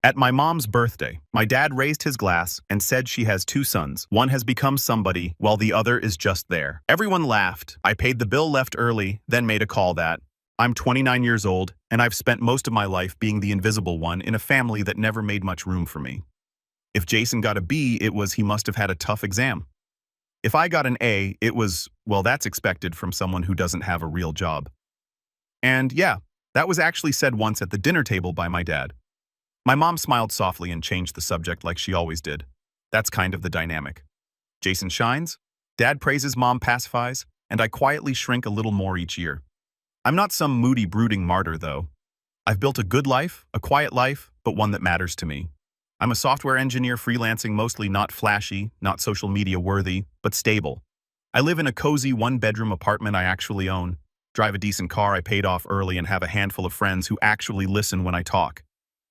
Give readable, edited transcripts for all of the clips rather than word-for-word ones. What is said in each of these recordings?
At my mom's birthday, my dad raised his glass and said she has two sons. One has become somebody, while the other is just there. Everyone laughed. I paid the bill, left early, then made a call that I'm 29 years old, and I've spent most of my life being the invisible one in a family that never made much room for me. If Jason got a B, it was he must have had a tough exam. If I got an A, it was, well, that's expected from someone who doesn't have a real job. And yeah, that was actually said once at the dinner table by my dad. My mom smiled softly and changed the subject like she always did. That's kind of the dynamic. Jason shines, dad praises, mom pacifies, and I quietly shrink a little more each year. I'm not some moody, brooding martyr, though. I've built a good life, a quiet life, but one that matters to me. I'm a software engineer freelancing, mostly not flashy, not social media worthy, but stable. I live in a cozy one-bedroom apartment I actually own, drive a decent car I paid off early, and have a handful of friends who actually listen when I talk.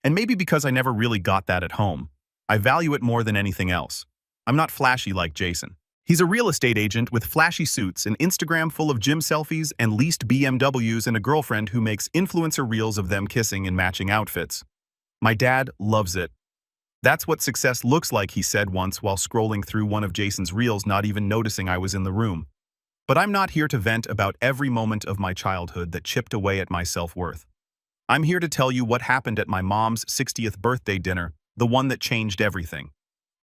And maybe because I never really got that at home, I value it more than anything else. I'm not flashy like Jason. He's a real estate agent with flashy suits, an Instagram full of gym selfies and leased BMWs, and a girlfriend who makes influencer reels of them kissing in matching outfits. My dad loves it. That's what success looks like, he said once while scrolling through one of Jason's reels, not even noticing I was in the room. But I'm not here to vent about every moment of my childhood that chipped away at my self-worth. I'm here to tell you what happened at my mom's 60th birthday dinner, the one that changed everything.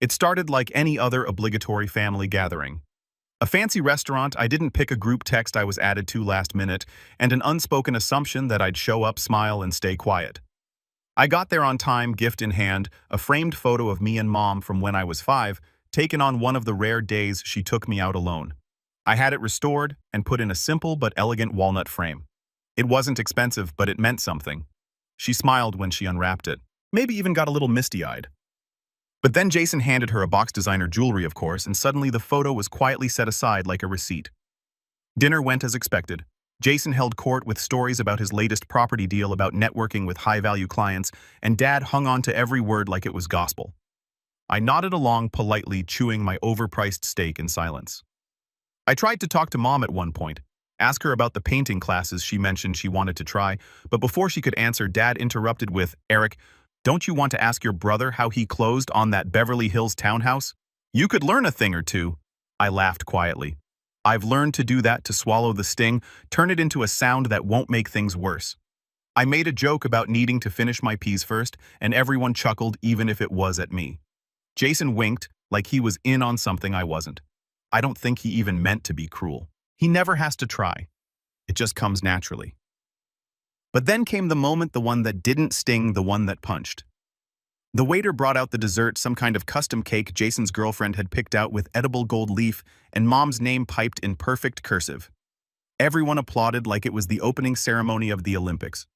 It started like any other obligatory family gathering. A fancy restaurant, I didn't pick a group text I was added to last minute, and an unspoken assumption that I'd show up, smile, and stay quiet. I got there on time, gift in hand, a framed photo of me and mom from when I was 5, taken on one of the rare days she took me out alone. I had it restored and put in a simple but elegant walnut frame. It wasn't expensive, but it meant something. She smiled when she unwrapped it, maybe even got a little misty-eyed. But then Jason handed her a box, designer jewelry, of course, and suddenly the photo was quietly set aside like a receipt. Dinner went as expected. Jason held court with stories about his latest property deal, about networking with high-value clients, and Dad hung on to every word like it was gospel. I nodded along politely, chewing my overpriced steak in silence. I tried to talk to Mom at one point, ask her about the painting classes she mentioned she wanted to try, but before she could answer, Dad interrupted with, "Eric, don't you want to ask your brother how he closed on that Beverly Hills townhouse? You could learn a thing or two." I laughed quietly. I've learned to do that, to swallow the sting, turn it into a sound that won't make things worse. I made a joke about needing to finish my peas first, and everyone chuckled, even if it was at me. Jason winked, like he was in on something I wasn't. I don't think he even meant to be cruel. He never has to try. It just comes naturally. But then came the moment, the one that didn't sting, the one that punched. The waiter brought out the dessert, some kind of custom cake Jason's girlfriend had picked out with edible gold leaf, and Mom's name piped in perfect cursive. Everyone applauded like it was the opening ceremony of the Olympics.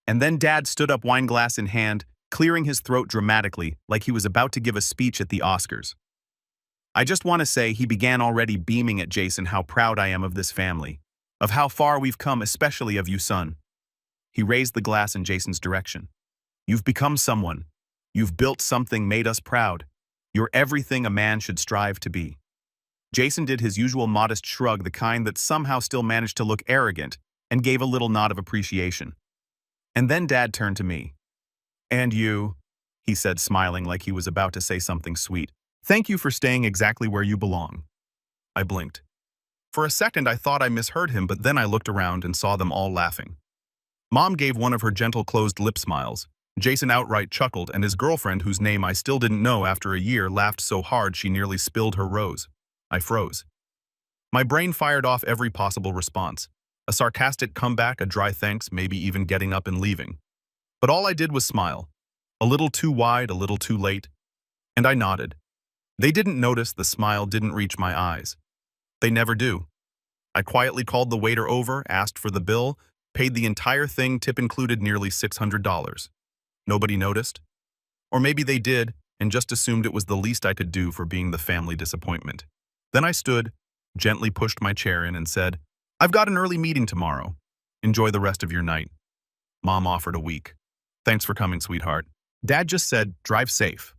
And then Dad stood up, wine glass in hand, clearing his throat dramatically like he was about to give a speech at the Oscars. I just want to say he began already beaming at Jason how proud I am of this family, of how far we've come, especially of you, son. He raised the glass in Jason's direction. You've become someone. You've built something, made us proud. You're everything a man should strive to be. Jason did his usual modest shrug, the kind that somehow still managed to look arrogant, and gave a little nod of appreciation. And then Dad turned to me. "And you," he said, smiling like he was about to say something sweet. "Thank you for staying exactly where you belong." I blinked. For a second I thought I misheard him, but then I looked around and saw them all laughing. Mom gave one of her gentle closed lip smiles. Jason outright chuckled, and his girlfriend, whose name I still didn't know after a year, laughed so hard she nearly spilled her rose. I froze. My brain fired off every possible response. A sarcastic comeback, a dry thanks, maybe even getting up and leaving. But all I did was smile. A little too wide, a little too late. And I nodded. They didn't notice the smile didn't reach my eyes. They never do. I quietly called the waiter over, asked for the bill, paid the entire thing, tip included, nearly $600. Nobody noticed? Or maybe they did and just assumed it was the least I could do for being the family disappointment. Then I stood, gently pushed my chair in, and said, "I've got an early meeting tomorrow. Enjoy the rest of your night." Mom offered a week. "Thanks for coming, sweetheart." Dad just said, "Drive safe."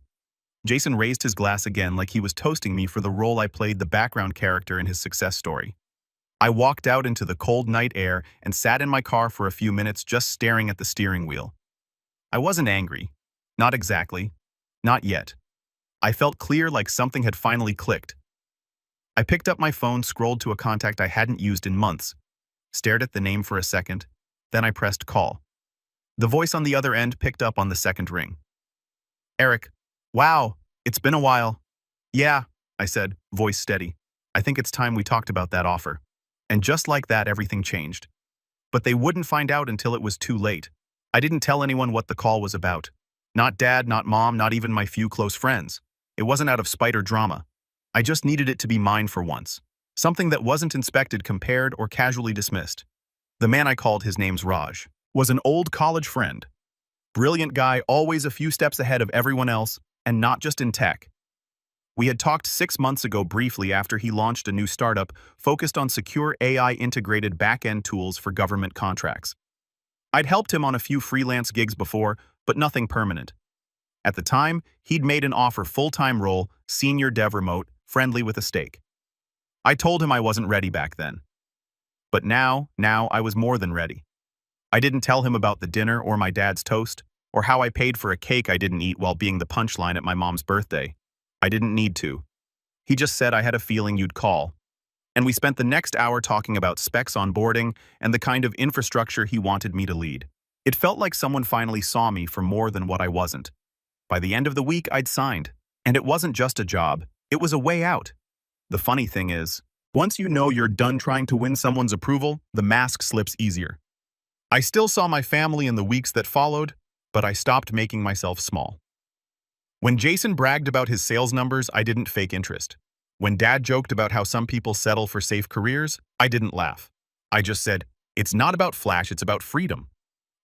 Jason raised his glass again like he was toasting me for the role I played, the background character in his success story. I walked out into the cold night air and sat in my car for a few minutes, just staring at the steering wheel. I wasn't angry. Not exactly. Not yet. I felt clear, like something had finally clicked. I picked up my phone, scrolled to a contact I hadn't used in months, stared at the name for a second, then I pressed call. The voice on the other end picked up on the second ring. Eric. Wow, it's been a while. Yeah, I said, voice steady. I think it's time we talked about that offer. And just like that, everything changed. But they wouldn't find out until it was too late. I didn't tell anyone what the call was about. Not dad, not mom, not even my few close friends. It wasn't out of spite or drama. I just needed it to be mine for once. Something that wasn't inspected, compared, or casually dismissed. The man I called, his name's Raj, was an old college friend. Brilliant guy, always a few steps ahead of everyone else, and not just in tech. We had talked 6 months ago briefly after he launched a new startup focused on secure AI-integrated back-end tools for government contracts. I'd helped him on a few freelance gigs before, but nothing permanent. At the time, he'd made an offer, full-time role, senior dev remote, friendly with a stake. I told him I wasn't ready back then. But now I was more than ready. I didn't tell him about the dinner or my dad's toast, or how I paid for a cake I didn't eat while being the punchline at my mom's birthday. I didn't need to. He just said I had a feeling you'd call. And we spent the next hour talking about specs, onboarding, and the kind of infrastructure he wanted me to lead. It felt like someone finally saw me for more than what I wasn't. By the end of the week, I'd signed. And it wasn't just a job, it was a way out. The funny thing is, once you know you're done trying to win someone's approval, the mask slips easier. I still saw my family in the weeks that followed, but I stopped making myself small. When Jason bragged about his sales numbers, I didn't fake interest. When Dad joked about how some people settle for safe careers, I didn't laugh. I just said, it's not about flash, it's about freedom.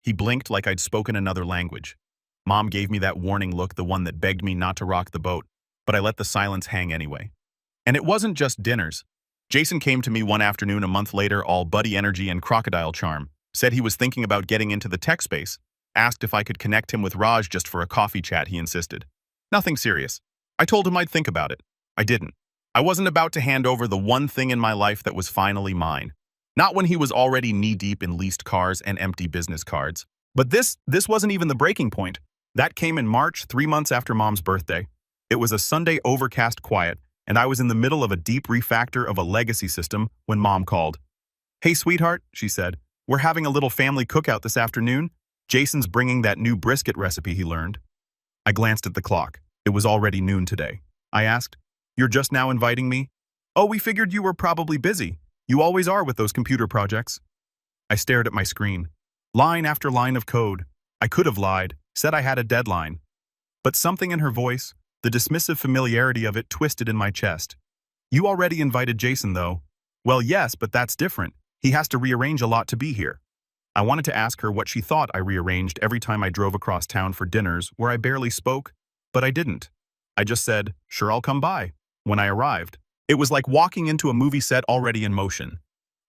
He blinked like I'd spoken another language. Mom gave me that warning look, the one that begged me not to rock the boat, but I let the silence hang anyway. And it wasn't just dinners. Jason came to me one afternoon a month later, all buddy energy and crocodile charm, said he was thinking about getting into the tech space, asked if I could connect him with Raj just for a coffee chat, he insisted. Nothing serious. I told him I'd think about it. I didn't. I wasn't about to hand over the one thing in my life that was finally mine. Not when he was already knee-deep in leased cars and empty business cards. But this wasn't even the breaking point. That came in March, 3 months after Mom's birthday. It was a Sunday, overcast, quiet, and I was in the middle of a deep refactor of a legacy system when Mom called. Hey, sweetheart, she said. We're having a little family cookout this afternoon. Jason's bringing that new brisket recipe he learned. I glanced at the clock. It was already noon today. I asked, You're just now inviting me? Oh, we figured you were probably busy. You always are with those computer projects. I stared at my screen. Line after line of code. I could have lied, said I had a deadline. But something in her voice, the dismissive familiarity of it, twisted in my chest. You already invited Jason, though. Well, yes, but that's different. He has to rearrange a lot to be here. I wanted to ask her what she thought I rearranged every time I drove across town for dinners where I barely spoke, but I didn't. I just said, sure, I'll come by. When I arrived, it was like walking into a movie set already in motion.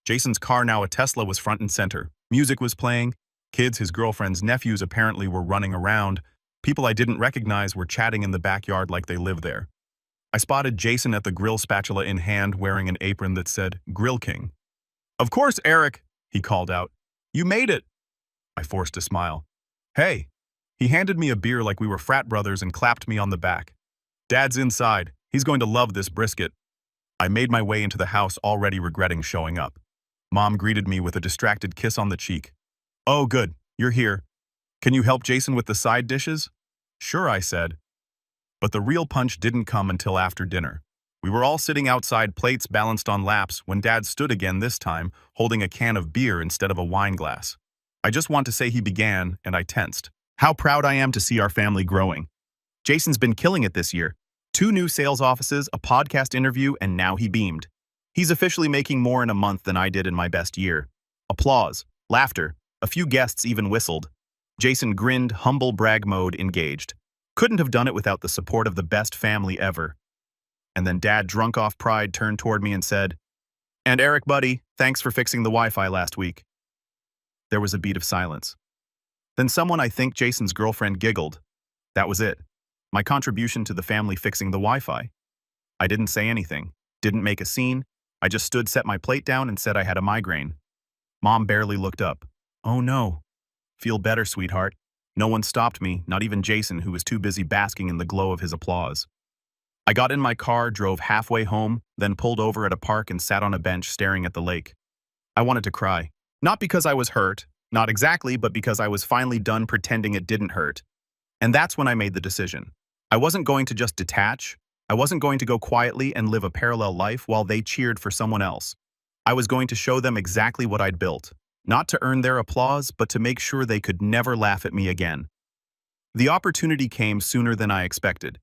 Jason's car, now a Tesla, was front and center. Music was playing. Kids, his girlfriend's nephews, apparently were running around. People I didn't recognize were chatting in the backyard like they lived there. I spotted Jason at the grill, spatula in hand, wearing an apron that said, Grill King. Of course, Eric, he called out. You made it. I forced a smile. Hey. He handed me a beer like we were frat brothers and clapped me on the back. Dad's inside. He's going to love this brisket. I made my way into the house, already regretting showing up. Mom greeted me with a distracted kiss on the cheek. Oh, good. You're here. Can you help Jason with the side dishes? Sure, I said. But the real punch didn't come until after dinner. We were all sitting outside, plates balanced on laps, when Dad stood again, this time holding a can of beer instead of a wine glass. I just want to say he began, and I tensed. How proud I am to see our family growing. Jason's been killing it this year. 2 new sales offices, a podcast interview, and now he beamed. He's officially making more in a month than I did in my best year. Applause, laughter, a few guests even whistled. Jason grinned, humble brag mode engaged. Couldn't have done it without the support of the best family ever. And then Dad, drunk off pride, turned toward me and said, And Eric, buddy, thanks for fixing the Wi-Fi last week. There was a beat of silence. Then someone, I think Jason's girlfriend, giggled. That was it. My contribution to the family fixing the Wi-Fi. I didn't say anything, didn't make a scene. I just stood, set my plate down, and said I had a migraine. Mom barely looked up. Oh no. Feel better, sweetheart. No one stopped me, not even Jason, who was too busy basking in the glow of his applause. I got in my car, drove halfway home, then pulled over at a park and sat on a bench staring at the lake. I wanted to cry. Not because I was hurt, not exactly, but because I was finally done pretending it didn't hurt. And that's when I made the decision. I wasn't going to just detach. I wasn't going to go quietly and live a parallel life while they cheered for someone else. I was going to show them exactly what I'd built, not to earn their applause, but to make sure they could never laugh at me again. The opportunity came sooner than I expected.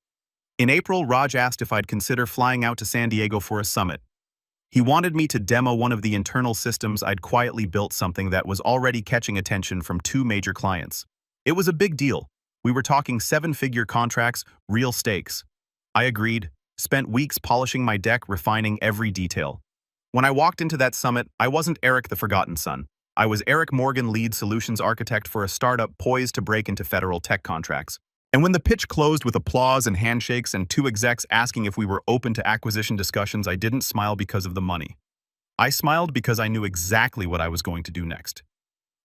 In April, Raj asked if I'd consider flying out to San Diego for a summit. He wanted me to demo one of the internal systems I'd quietly built, something that was already catching attention from two major clients. It was a big deal. We were talking seven-figure contracts, real stakes. I agreed, spent weeks polishing my deck, refining every detail. When I walked into that summit, I wasn't Eric the Forgotten Son. I was Eric Morgan, lead solutions architect for a startup poised to break into federal tech contracts. And when the pitch closed with applause and handshakes and two execs asking if we were open to acquisition discussions, I didn't smile because of the money. I smiled because I knew exactly what I was going to do next.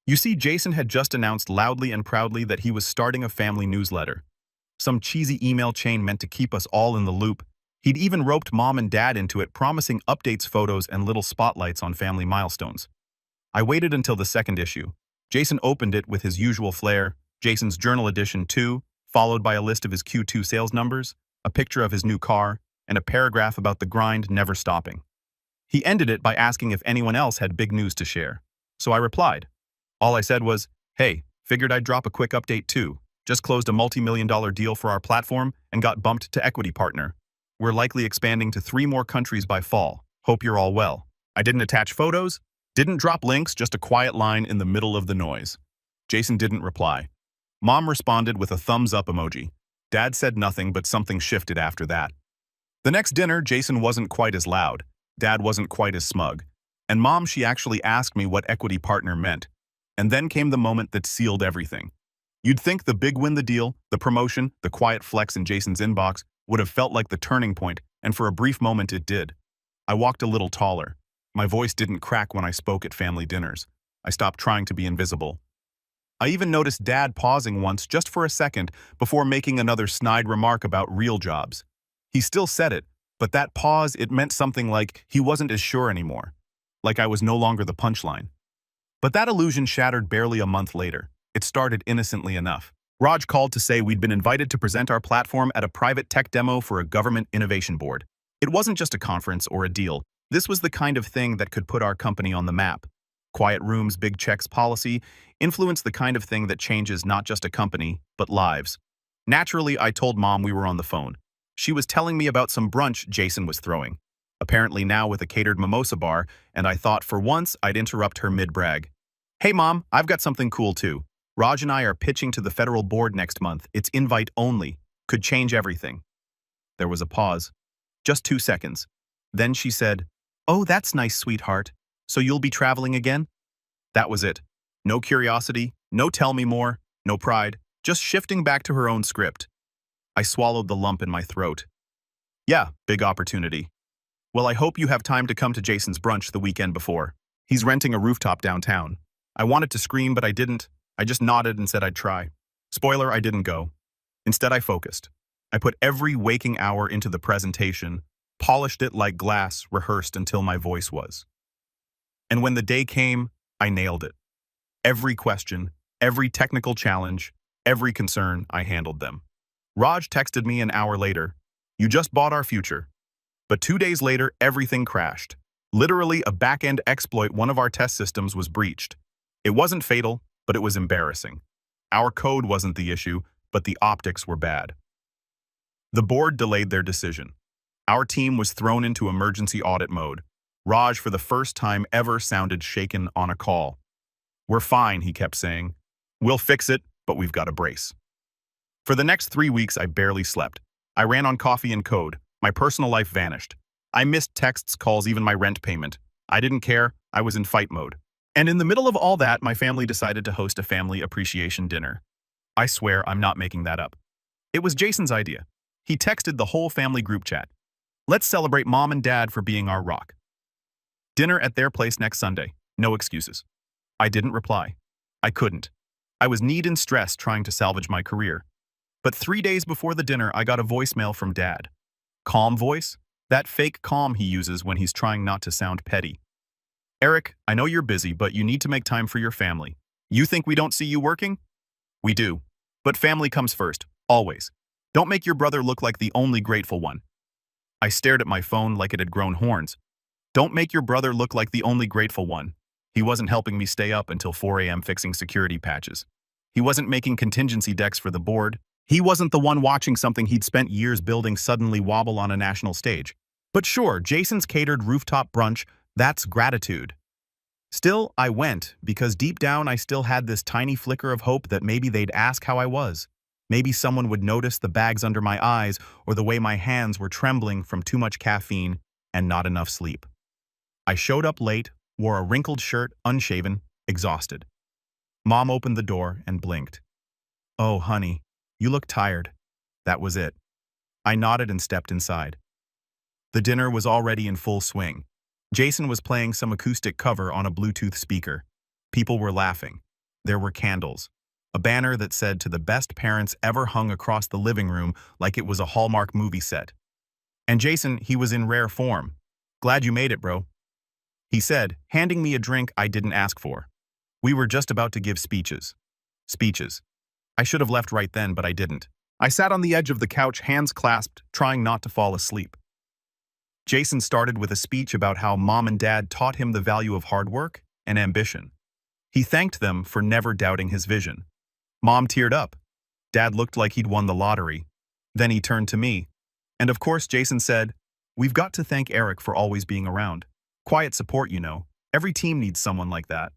You see, Jason had just announced loudly and proudly that he was starting a family newsletter. Some cheesy email chain meant to keep us all in the loop. He'd even roped mom and dad into it, promising updates, photos, and little spotlights on family milestones. I waited until the second issue. Jason opened it with his usual flair, Jason's Journal Edition 2, followed by a list of his Q2 sales numbers, a picture of his new car, and a paragraph about the grind never stopping. He ended it by asking if anyone else had big news to share. So I replied. All I said was, "Hey, figured I'd drop a quick update too. Just closed a multi-million-dollar deal for our platform and got bumped to equity partner. We're likely expanding to 3 more countries by fall. Hope you're all well." I didn't attach photos, didn't drop links, just a quiet line in the middle of the noise. Jason didn't reply. Mom responded with a thumbs-up emoji. Dad said nothing, but something shifted after that. The next dinner, Jason wasn't quite as loud. Dad wasn't quite as smug. And Mom, she actually asked me what equity partner meant. And then came the moment that sealed everything. You'd think the big win, the deal, the promotion, the quiet flex in Jason's inbox would have felt like the turning point, and for a brief moment it did. I walked a little taller. My voice didn't crack when I spoke at family dinners. I stopped trying to be invisible. I even noticed Dad pausing once just for a second before making another snide remark about real jobs. He still said it, but that pause, it meant something like he wasn't as sure anymore. Like I was no longer the punchline. But that illusion shattered barely a month later. It started innocently enough. Raj called to say we'd been invited to present our platform at a private tech demo for a government innovation board. It wasn't just a conference or a deal. This was the kind of thing that could put our company on the map. Quiet rooms, big checks policy, influence, the kind of thing that changes not just a company, but lives. Naturally, I told Mom we were on the phone. She was telling me about some brunch Jason was throwing. Apparently now with a catered mimosa bar, and I thought for once I'd interrupt her mid-brag. "Hey Mom, I've got something cool too. Raj and I are pitching to the federal board next month. It's invite only. Could change everything." There was a pause. Just 2 seconds. Then she said, "Oh, that's nice, sweetheart. So you'll be traveling again?" That was it. No curiosity, no tell me more, no pride, just shifting back to her own script. I swallowed the lump in my throat. Yeah, big opportunity. Well, I hope you have time to come to Jason's brunch the weekend before. He's renting a rooftop downtown. I wanted to scream, but I didn't. I just nodded and said I'd try. Spoiler, I didn't go. Instead, I focused. I put every waking hour into the presentation, polished it like glass, rehearsed until my voice was. And when the day came, I nailed it. Every question, every technical challenge, every concern, I handled them. Raj texted me an hour later, "You just bought our future." But 2 days later, everything crashed. Literally, a back-end exploit, one of our test systems was breached. It wasn't fatal, but it was embarrassing. Our code wasn't the issue, but the optics were bad. The board delayed their decision. Our team was thrown into emergency audit mode. Raj, for the first time ever, sounded shaken on a call. "We're fine," he kept saying. "We'll fix it, but we've got a brace." For the next 3 weeks, I barely slept. I ran on coffee and code. My personal life vanished. I missed texts, calls, even my rent payment. I didn't care. I was in fight mode. And in the middle of all that, my family decided to host a family appreciation dinner. I swear I'm not making that up. It was Jason's idea. He texted the whole family group chat. "Let's celebrate Mom and Dad for being our rock. Dinner at their place next Sunday. No excuses." I didn't reply. I couldn't. I was kneed in stress trying to salvage my career. But 3 days before the dinner, I got a voicemail from Dad. Calm voice? That fake calm he uses when he's trying not to sound petty. Eric, I know you're busy, but you need to make time for your family. You think we don't see you working? We do. But family comes first, always. Don't make your brother look like the only grateful one. I stared at my phone like it had grown horns. Don't make your brother look like the only grateful one. He wasn't helping me stay up until 4 a.m. fixing security patches. He wasn't making contingency decks for the board. He wasn't the one watching something he'd spent years building suddenly wobble on a national stage. But sure, Jason's catered rooftop brunch, that's gratitude. Still, I went, because deep down I still had this tiny flicker of hope that maybe they'd ask how I was. Maybe someone would notice the bags under my eyes or the way my hands were trembling from too much caffeine and not enough sleep. I showed up late, wore a wrinkled shirt, unshaven, exhausted. Mom opened the door and blinked. "Oh, honey, you look tired." That was it. I nodded and stepped inside. The dinner was already in full swing. Jason was playing some acoustic cover on a Bluetooth speaker. People were laughing. There were candles. A banner that said "to the best parents" ever hung across the living room like it was a Hallmark movie set. And Jason, he was in rare form. "Glad you made it, bro," he said, handing me a drink I didn't ask for. We were just about to give speeches. Speeches. I should have left right then, but I didn't. I sat on the edge of the couch, hands clasped, trying not to fall asleep. Jason started with a speech about how Mom and Dad taught him the value of hard work and ambition. He thanked them for never doubting his vision. Mom teared up. Dad looked like he'd won the lottery. Then he turned to me. And of course, Jason said, "We've got to thank Eric for always being around. Quiet support, you know. Every team needs someone like that."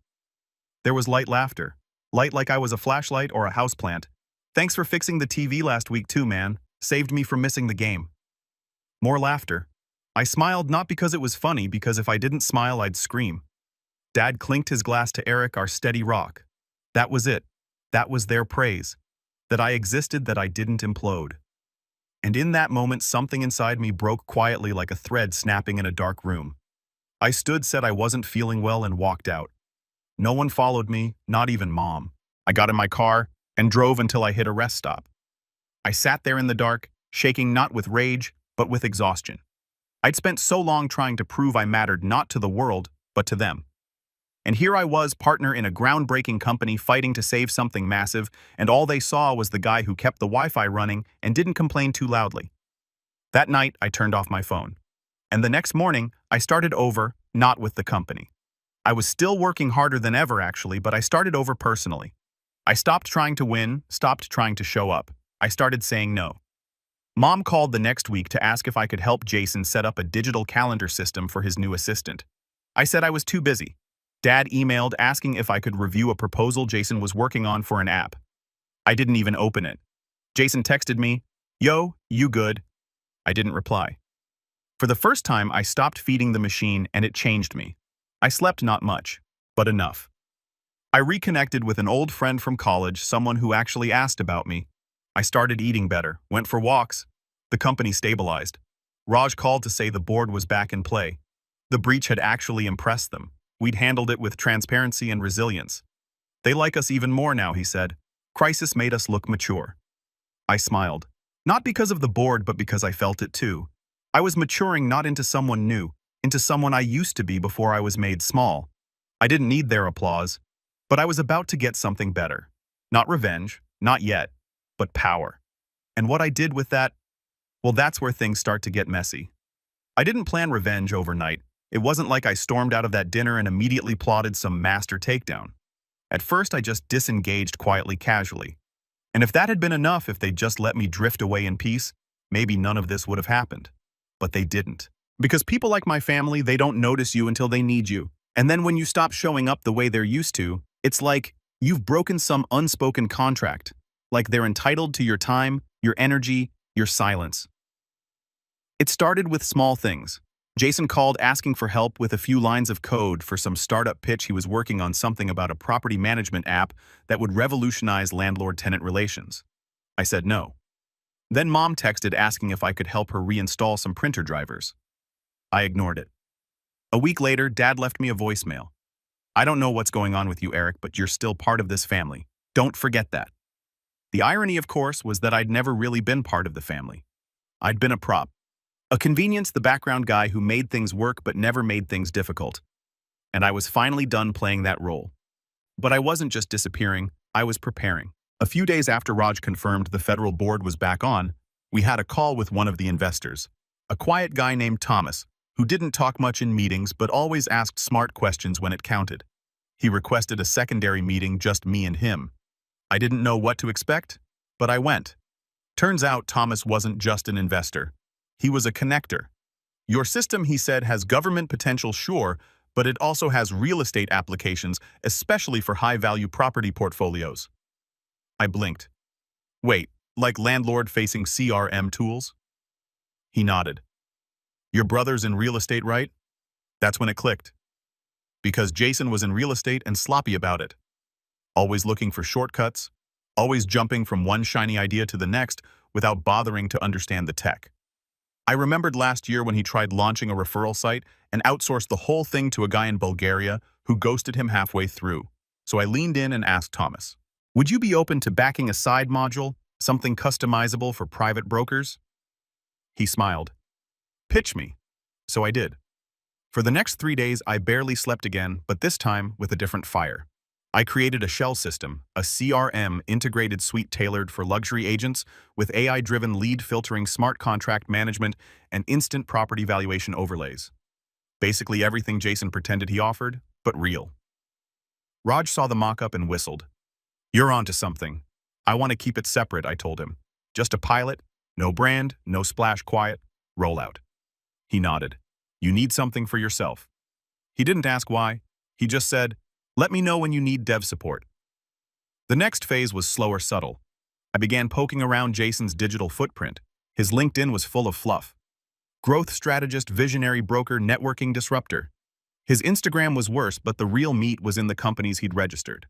There was light laughter. Light like I was a flashlight or a houseplant. "Thanks for fixing the TV last week too, man. Saved me from missing the game." More laughter. I smiled not because it was funny, because if I didn't smile, I'd scream. Dad clinked his glass to Eric, our steady rock. That was it. That was their praise. That I existed, that I didn't implode. And in that moment, something inside me broke quietly like a thread snapping in a dark room. I stood, said I wasn't feeling well, and walked out. No one followed me, not even Mom. I got in my car and drove until I hit a rest stop. I sat there in the dark, shaking not with rage, but with exhaustion. I'd spent so long trying to prove I mattered not to the world, but to them. And here I was, partner in a groundbreaking company, fighting to save something massive, and all they saw was the guy who kept the Wi-Fi running and didn't complain too loudly. That night, I turned off my phone. And the next morning, I started over, not with the company. I was still working harder than ever, actually, but I started over personally. I stopped trying to win, stopped trying to show up. I started saying no. Mom called the next week to ask if I could help Jason set up a digital calendar system for his new assistant. I said I was too busy. Dad emailed asking if I could review a proposal Jason was working on for an app. I didn't even open it. Jason texted me, "Yo, you good?" I didn't reply. For the first time, I stopped feeding the machine, and it changed me. I slept not much, but enough. I reconnected with an old friend from college, someone who actually asked about me. I started eating better, went for walks. The company stabilized. Raj called to say the board was back in play. The breach had actually impressed them. We'd handled it with transparency and resilience. "They like us even more now," he said. "Crisis made us look mature." I smiled. Not because of the board, but because I felt it too. I was maturing not into someone new, into someone I used to be before I was made small. I didn't need their applause, but I was about to get something better. Not revenge, not yet, but power. And what I did with that, well, that's where things start to get messy. I didn't plan revenge overnight. It wasn't like I stormed out of that dinner and immediately plotted some master takedown. At first, I just disengaged quietly, casually. And if that had been enough, if they'd just let me drift away in peace, maybe none of this would have happened. But they didn't. Because people like my family, they don't notice you until they need you. And then when you stop showing up the way they're used to, it's like you've broken some unspoken contract. Like they're entitled to your time, your energy, your silence. It started with small things. Jason called asking for help with a few lines of code for some startup pitch he was working on, something about a property management app that would revolutionize landlord-tenant relations. I said no. Then Mom texted asking if I could help her reinstall some printer drivers. I ignored it. A week later, Dad left me a voicemail. "I don't know what's going on with you, Eric, but you're still part of this family. Don't forget that. The irony, of course, was that I'd never really been part of the family. I'd been a prop. A convenience, the background guy who made things work but never made things difficult. And I was finally done playing that role. But I wasn't just disappearing, I was preparing. A few days after Raj confirmed the federal board was back on, we had a call with one of the investors, a quiet guy named Thomas, who didn't talk much in meetings but always asked smart questions when it counted. He requested a secondary meeting, just me and him. I didn't know what to expect, but I went. Turns out Thomas wasn't just an investor. He was a connector. Your system, he said, has government potential, sure, but it also has real estate applications, especially for high-value property portfolios. I blinked. Wait, like landlord-facing CRM tools? He nodded. Your brother's in real estate, right? That's when it clicked. Because Jason was in real estate and sloppy about it. Always looking for shortcuts, always jumping from one shiny idea to the next without bothering to understand the tech. I remembered last year when he tried launching a referral site and outsourced the whole thing to a guy in Bulgaria who ghosted him halfway through. So I leaned in and asked Thomas, would you be open to backing a side module, something customizable for private brokers? He smiled. Pitch me. So I did. For the next 3 days, I barely slept again, but this time with a different fire. I created a shell system, a CRM integrated suite tailored for luxury agents with AI-driven lead filtering, smart contract management, and instant property valuation overlays. Basically everything Jason pretended he offered, but real. Raj saw the mock-up and whistled. You're onto something. I want to keep it separate, I told him. Just a pilot, no brand, no splash, quiet, rollout. He nodded. You need something for yourself. He didn't ask why. He just said, let me know when you need dev support. The next phase was slower, subtle. I began poking around Jason's digital footprint. His LinkedIn was full of fluff. Growth strategist, visionary broker, networking disruptor. His Instagram was worse, but the real meat was in the companies he'd registered.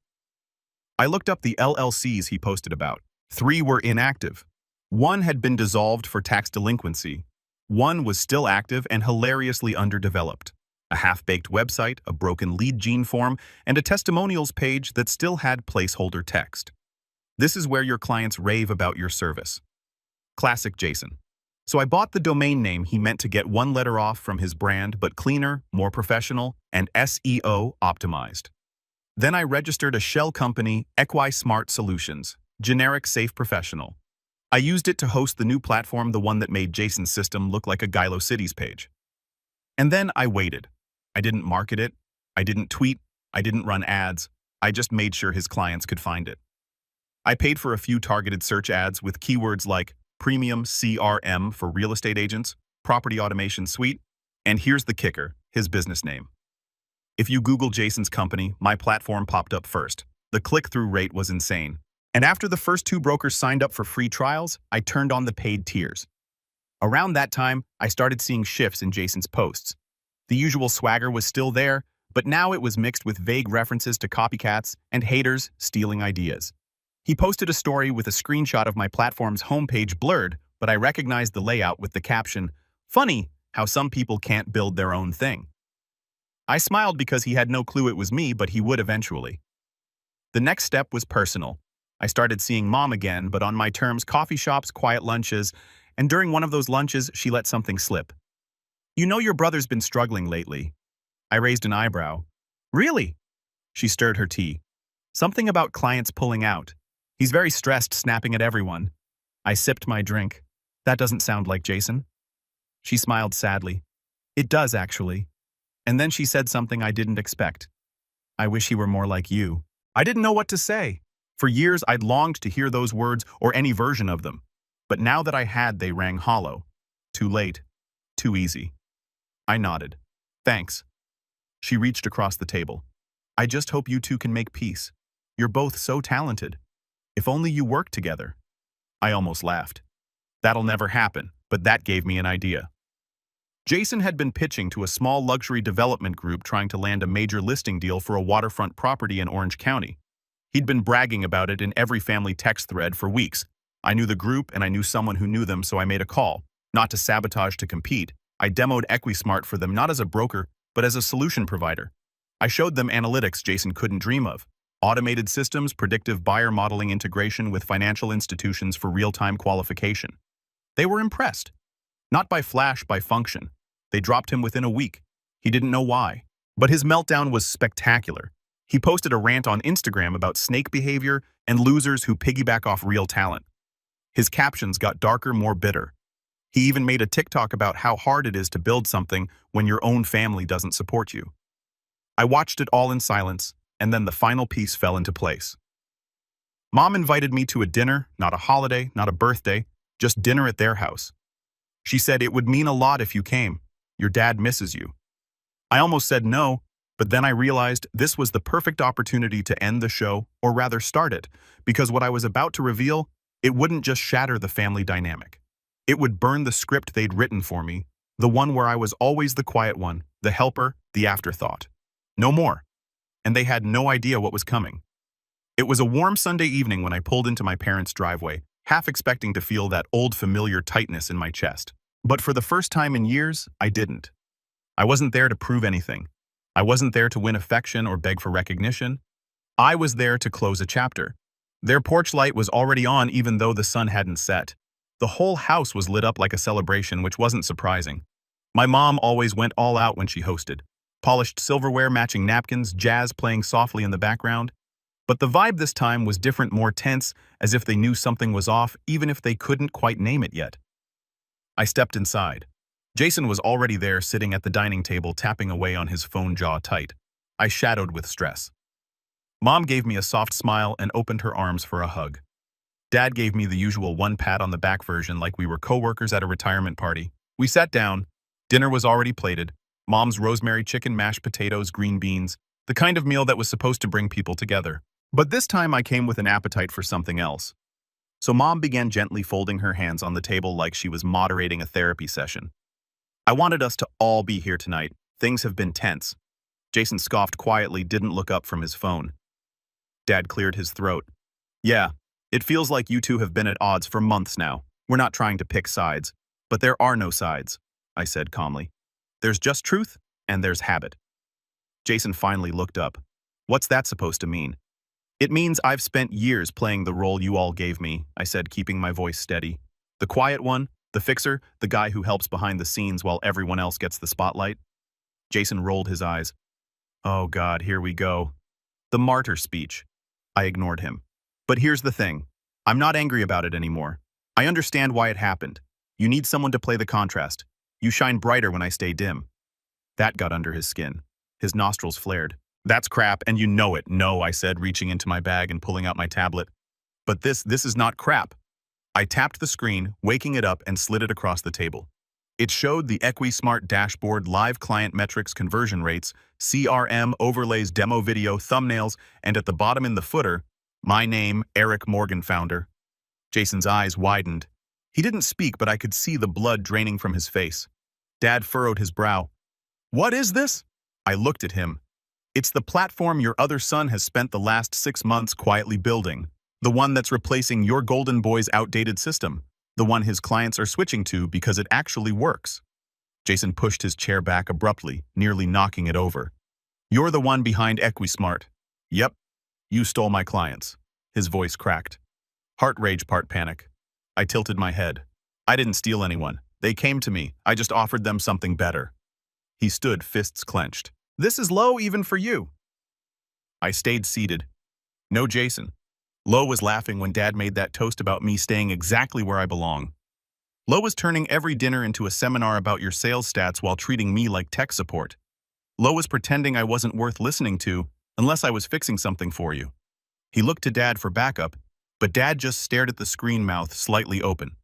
I looked up the LLCs he posted about. 3 were inactive. 1 had been dissolved for tax delinquency. 1 was still active and hilariously underdeveloped. A half-baked website, a broken lead gene form, and a testimonials page that still had placeholder text. This is where your clients rave about your service. Classic Jason. So I bought the domain name he meant to get 1 letter off from his brand, but cleaner, more professional, and SEO optimized. Then I registered a shell company, Equi Smart Solutions, generic, safe, professional. I used it to host the new platform, the one that made Jason's system look like a Gilo Cities page. And then I waited. I didn't market it, I didn't tweet, I didn't run ads, I just made sure his clients could find it. I paid for a few targeted search ads with keywords like Premium CRM for real estate agents, Property Automation Suite, and here's the kicker, his business name. If you Google Jason's company, my platform popped up first. The click-through rate was insane. And after the first 2 brokers signed up for free trials, I turned on the paid tiers. Around that time, I started seeing shifts in Jason's posts. The usual swagger was still there, but now it was mixed with vague references to copycats and haters stealing ideas. He posted a story with a screenshot of my platform's homepage blurred, but I recognized the layout with the caption, "Funny how some people can't build their own thing." I smiled because he had no clue it was me, but he would eventually. The next step was personal. I started seeing Mom again, but on my terms, coffee shops, quiet lunches, and during one of those lunches, she let something slip. You know your brother's been struggling lately. I raised an eyebrow. Really? She stirred her tea. Something about clients pulling out. He's very stressed, snapping at everyone. I sipped my drink. That doesn't sound like Jason. She smiled sadly. It does, actually. And then she said something I didn't expect. I wish he were more like you. I didn't know what to say. For years, I'd longed to hear those words or any version of them. But now that I had, they rang hollow. Too late. Too easy. I nodded. Thanks. She reached across the table. I just hope you two can make peace. You're both so talented. If only you worked together. I almost laughed. That'll never happen, but that gave me an idea. Jason had been pitching to a small luxury development group trying to land a major listing deal for a waterfront property in Orange County. He'd been bragging about it in every family text thread for weeks. I knew the group and I knew someone who knew them, so I made a call. Not to sabotage, to compete. I demoed EquiSmart for them not as a broker, but as a solution provider. I showed them analytics Jason couldn't dream of. Automated systems, predictive buyer modeling integration with financial institutions for real-time qualification. They were impressed. Not by flash, by function. They dropped him within a week. He didn't know why. But his meltdown was spectacular. He posted a rant on Instagram about snake behavior and losers who piggyback off real talent. His captions got darker, more bitter. He even made a TikTok about how hard it is to build something when your own family doesn't support you. I watched it all in silence, and then the final piece fell into place. Mom invited me to a dinner, not a holiday, not a birthday, just dinner at their house. She said it would mean a lot if you came. Your dad misses you. I almost said no, but then I realized this was the perfect opportunity to end the show, or rather start it, because what I was about to reveal, it wouldn't just shatter the family dynamic. It would burn the script they'd written for me, the one where I was always the quiet one, the helper, the afterthought. No more. And they had no idea what was coming. It was a warm Sunday evening when I pulled into my parents' driveway, half expecting to feel that old familiar tightness in my chest. But for the first time in years, I didn't. I wasn't there to prove anything. I wasn't there to win affection or beg for recognition. I was there to close a chapter. Their porch light was already on even though the sun hadn't set. The whole house was lit up like a celebration, which wasn't surprising. My mom always went all out when she hosted. Polished silverware, matching napkins, jazz playing softly in the background. But the vibe this time was different, more tense, as if they knew something was off, even if they couldn't quite name it yet. I stepped inside. Jason was already there, sitting at the dining table, tapping away on his phone, jaw tight. I shadowed with stress. Mom gave me a soft smile and opened her arms for a hug. Dad gave me the usual one pat on the back version, like we were co-workers at a retirement party. We sat down. Dinner was already plated. Mom's rosemary chicken, mashed potatoes, green beans, the kind of meal that was supposed to bring people together. But this time I came with an appetite for something else. So Mom began gently folding her hands on the table like she was moderating a therapy session. I wanted us to all be here tonight. Things have been tense. Jason scoffed quietly, didn't look up from his phone. Dad cleared his throat. Yeah, it feels like you two have been at odds for months now. We're not trying to pick sides, but there are no sides, I said calmly. There's just truth, and there's habit. Jason finally looked up. What's that supposed to mean? It means I've spent years playing the role you all gave me, I said, keeping my voice steady. The quiet one, the fixer, the guy who helps behind the scenes while everyone else gets the spotlight. Jason rolled his eyes. Oh God, here we go. The martyr speech. I ignored him. But here's the thing. I'm not angry about it anymore. I understand why it happened. You need someone to play the contrast. You shine brighter when I stay dim. That got under his skin. His nostrils flared. That's crap, and you know it. No, I said, reaching into my bag and pulling out my tablet. But this is not crap. I tapped the screen, waking it up, and slid it across the table. It showed the EquiSmart dashboard, live client metrics, conversion rates, CRM overlays, demo video, thumbnails, and at the bottom in the footer, my name, Eric Morgan, founder. Jason's eyes widened. He didn't speak, but I could see the blood draining from his face. Dad furrowed his brow. What is this? I looked at him. It's the platform your other son has spent the last 6 months quietly building. The one that's replacing your golden boy's outdated system. The one his clients are switching to because it actually works. Jason pushed his chair back abruptly, nearly knocking it over. You're the one behind EquiSmart. Yep. You stole my clients. His voice cracked. Heart rage, part panic. I tilted my head. I didn't steal anyone. They came to me. I just offered them something better. He stood, fists clenched. This is low even for you. I stayed seated. No, Jason. Lo was laughing when Dad made that toast about me staying exactly where I belong. Lo was turning every dinner into a seminar about your sales stats while treating me like tech support. Lo was pretending I wasn't worth listening to unless I was fixing something for you. He looked to Dad for backup, but Dad just stared at the screen, mouth slightly open.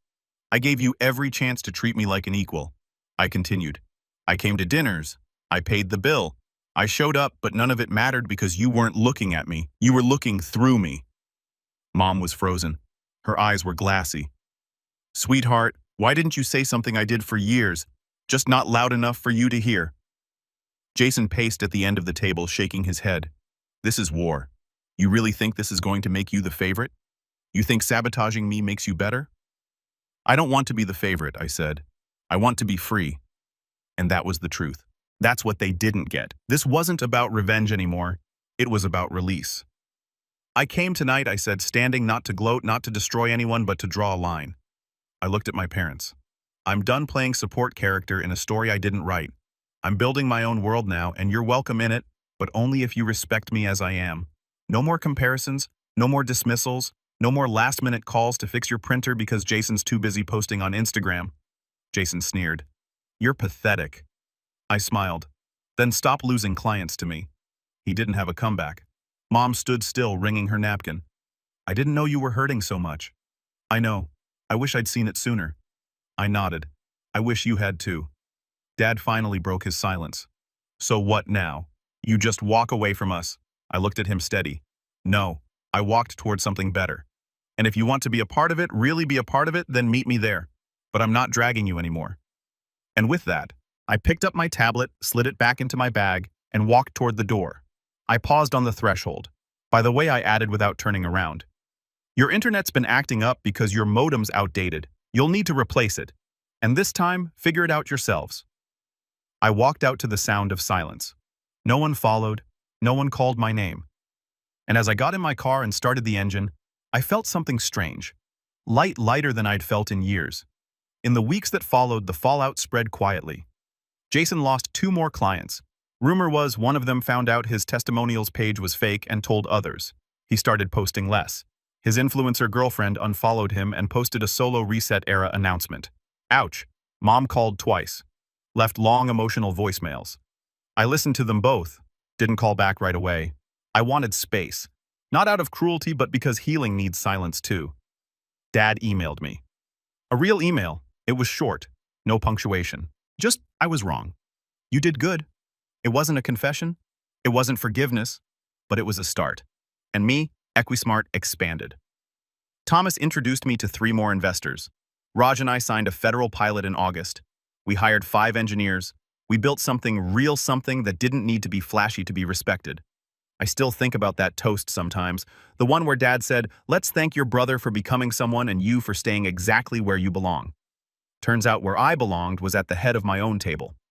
I gave you every chance to treat me like an equal. I continued. I came to dinners. I paid the bill. I showed up, but none of it mattered because you weren't looking at me. You were looking through me. Mom was frozen. Her eyes were glassy. Sweetheart, why didn't you say something I did for years, just not loud enough for you to hear? Jason paced at the end of the table, shaking his head. This is war. You really think this is going to make you the favorite? You think sabotaging me makes you better? I don't want to be the favorite, I said. I want to be free. And that was the truth. That's what they didn't get. This wasn't about revenge anymore. It was about release. I came tonight, I said, standing not to gloat, not to destroy anyone, but to draw a line. I looked at my parents. I'm done playing support character in a story I didn't write. I'm building my own world now, and you're welcome in it, but only if you respect me as I am. No more comparisons, no more dismissals, no more last-minute calls to fix your printer because Jason's too busy posting on Instagram. Jason sneered. You're pathetic. I smiled. Then stop losing clients to me. He didn't have a comeback. Mom stood still, wringing her napkin. I didn't know you were hurting so much. I know. I wish I'd seen it sooner. I nodded. I wish you had too. Dad finally broke his silence. So what now? You just walk away from us. I looked at him steady. No, I walked toward something better. And if you want to be a part of it, really be a part of it, then meet me there. But I'm not dragging you anymore. And with that, I picked up my tablet, slid it back into my bag, and walked toward the door. I paused on the threshold. By the way, I added without turning around. Your internet's been acting up because your modem's outdated. You'll need to replace it. And this time, figure it out yourselves. I walked out to the sound of silence. No one followed. No one called my name. And as I got in my car and started the engine, I felt something strange. Lighter than I'd felt in years. In the weeks that followed, the fallout spread quietly. Jason lost 2 more clients. Rumor was one of them found out his testimonials page was fake and told others. He started posting less. His influencer girlfriend unfollowed him and posted a solo reset-era announcement. Ouch. Mom called twice. Left long emotional voicemails. I listened to them both. Didn't call back right away. I wanted space. Not out of cruelty, but because healing needs silence too. Dad emailed me. A real email. It was short. No punctuation. Just, I was wrong. You did good. It wasn't a confession. It wasn't forgiveness. But it was a start. And me, Equismart, expanded. Thomas introduced me to 3 more investors. Raj and I signed a federal pilot in August. We hired 5 engineers. We built something real, something that didn't need to be flashy to be respected. I still think about that toast sometimes, the one where Dad said, "Let's thank your brother for becoming someone and you for staying exactly where you belong." Turns out where I belonged was at the head of my own table.